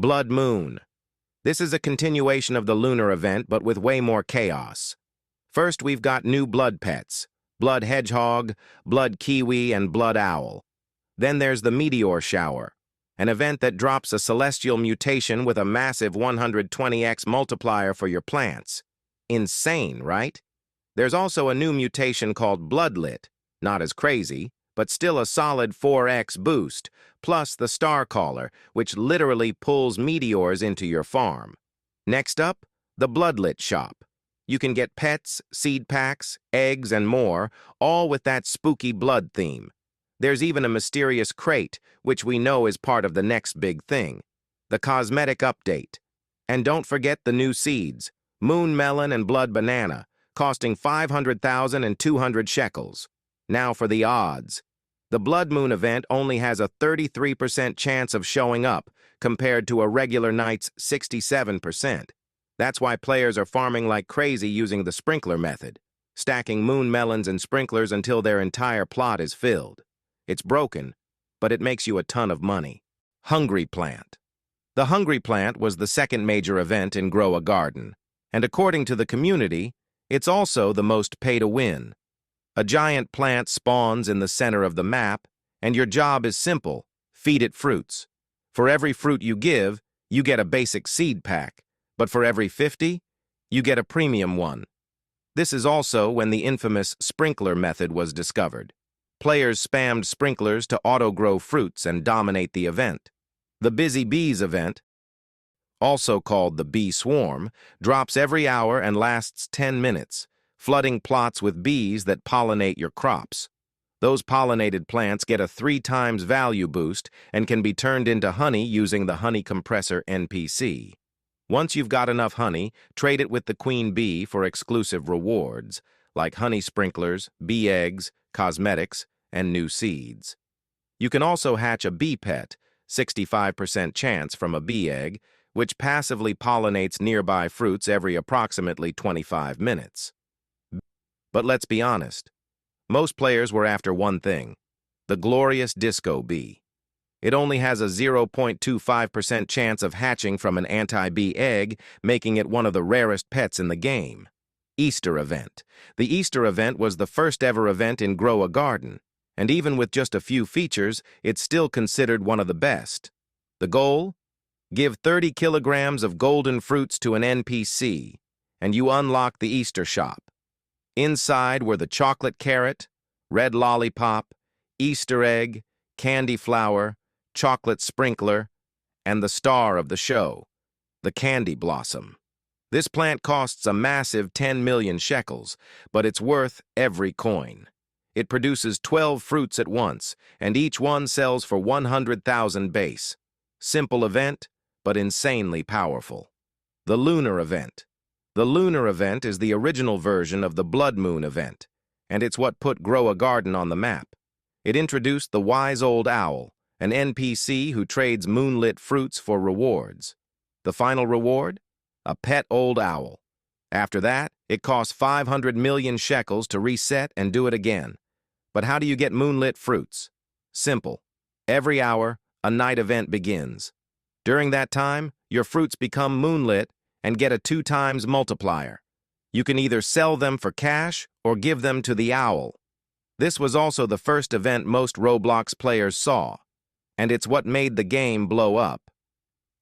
Bloodmoon. This is a continuation of the Lunar event, but with way more chaos. First, we've got new blood pets: Blood Hedgehog, Blood Kiwi, and Blood Owl. Then there's the Meteor Shower, an event that drops a celestial mutation with a massive 120x multiplier for your plants. Insane, right? There's also a new mutation called Bloodlit, not as crazy, but still a solid 4x boost, plus the Star Caller, which literally pulls meteors into your farm. Next up, the Bloodlit shop. You can get pets, seed packs, eggs, and more, all with that spooky blood theme. There's even a mysterious crate, which we know is part of the next big thing, the cosmetic update. And don't forget the new seeds, Moon Melon and Blood Banana, costing 500,000 and 200 shekels. Now for the odds. The Bloodmoon event only has a 33% chance of showing up, compared to a regular night's 67%. That's why players are farming like crazy using the sprinkler method, stacking moon melons and sprinklers until their entire plot is filled. It's broken, but it makes you a ton of money. Hungry Plant. The Hungry Plant was the second major event in Grow a Garden, and according to the community, it's also the most pay-to-win. A giant plant spawns in the center of the map, and your job is simple: feed it fruits. For every fruit you give, you get a basic seed pack, but for every 50, you get a premium one. This is also when the infamous sprinkler method was discovered. Players spammed sprinklers to auto-grow fruits and dominate the event. The Bizzy Bees event, also called the Bee Swarm, drops every hour and lasts 10 minutes, flooding plots with bees that pollinate your crops. Those pollinated plants get a 3 times value boost and can be turned into honey using the Honey Compressor NPC. Once you've got enough honey, trade it with the queen bee for exclusive rewards, like honey sprinklers, bee eggs, cosmetics, and new seeds. You can also hatch a bee pet, 65% chance from a bee egg, which passively pollinates nearby fruits every approximately 25 minutes. But let's be honest, most players were after one thing: the glorious disco bee. It only has a 0.25% chance of hatching from an anti-bee egg, making it one of the rarest pets in the game. Easter Event. The Easter Event was the first ever event in Grow a Garden, and even with just a few features, it's still considered one of the best. The goal? Give 30 kilograms of golden fruits to an NPC, and you unlock the Easter shop. Inside were the chocolate carrot, red lollipop, Easter egg, candy flower, chocolate sprinkler, and the star of the show, the candy blossom. This plant costs a massive 10 million shekels, but it's worth every coin. It produces 12 fruits at once, and each one sells for 100,000 base. Simple event, but insanely powerful. The Lunar Event. The Lunar Event is the original version of the Bloodmoon event, and it's what put Grow a Garden on the map. It introduced the Wise Old Owl, an NPC who trades moonlit fruits for rewards. The final reward? A pet old owl. After that, it costs 500 million shekels to reset and do it again. But how do you get moonlit fruits? Simple. Every hour, a night event begins. During that time, your fruits become moonlit and get a 2 times multiplier. You can either sell them for cash or give them to the owl. This was also the first event most Roblox players saw, and it's what made the game blow up.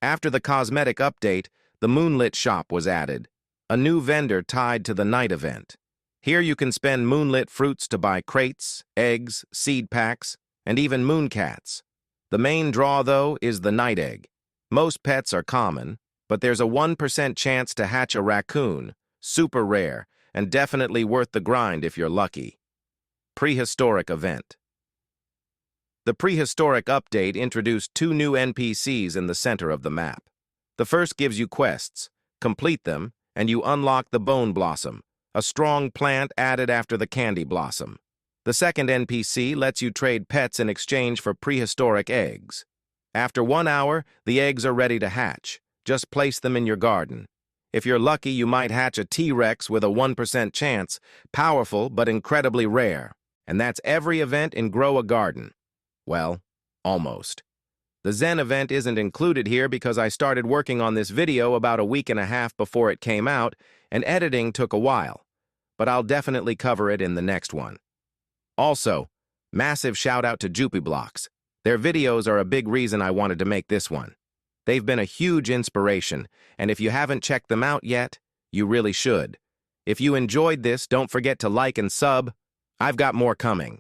After the cosmetic update, the Moonlit shop was added, a new vendor tied to the night event. Here you can spend moonlit fruits to buy crates, eggs, seed packs, and even mooncats. The main draw, though, is the night egg. Most pets are common, but there's a 1% chance to hatch a raccoon, super rare, and definitely worth the grind if you're lucky. Prehistoric Event. The Prehistoric update introduced 2 new NPCs in the center of the map. The first gives you quests. Complete them, and you unlock the Bone Blossom, a strong plant added after the Candy Blossom. The second NPC lets you trade pets in exchange for prehistoric eggs. After 1 hour, the eggs are ready to hatch. Just place them in your garden. If you're lucky, you might hatch a T-Rex with a 1% chance, powerful but incredibly rare. And that's every event in Grow a Garden. Well, almost. The Zen Event isn't included here because I started working on this video about a week and a half before it came out, and editing took a while, but I'll definitely cover it in the next one. Also, massive shout out to Joopy Blocks. Their videos are a big reason I wanted to make this one. They've been a huge inspiration, and if you haven't checked them out yet, you really should. If you enjoyed this, don't forget to like and sub. I've got more coming.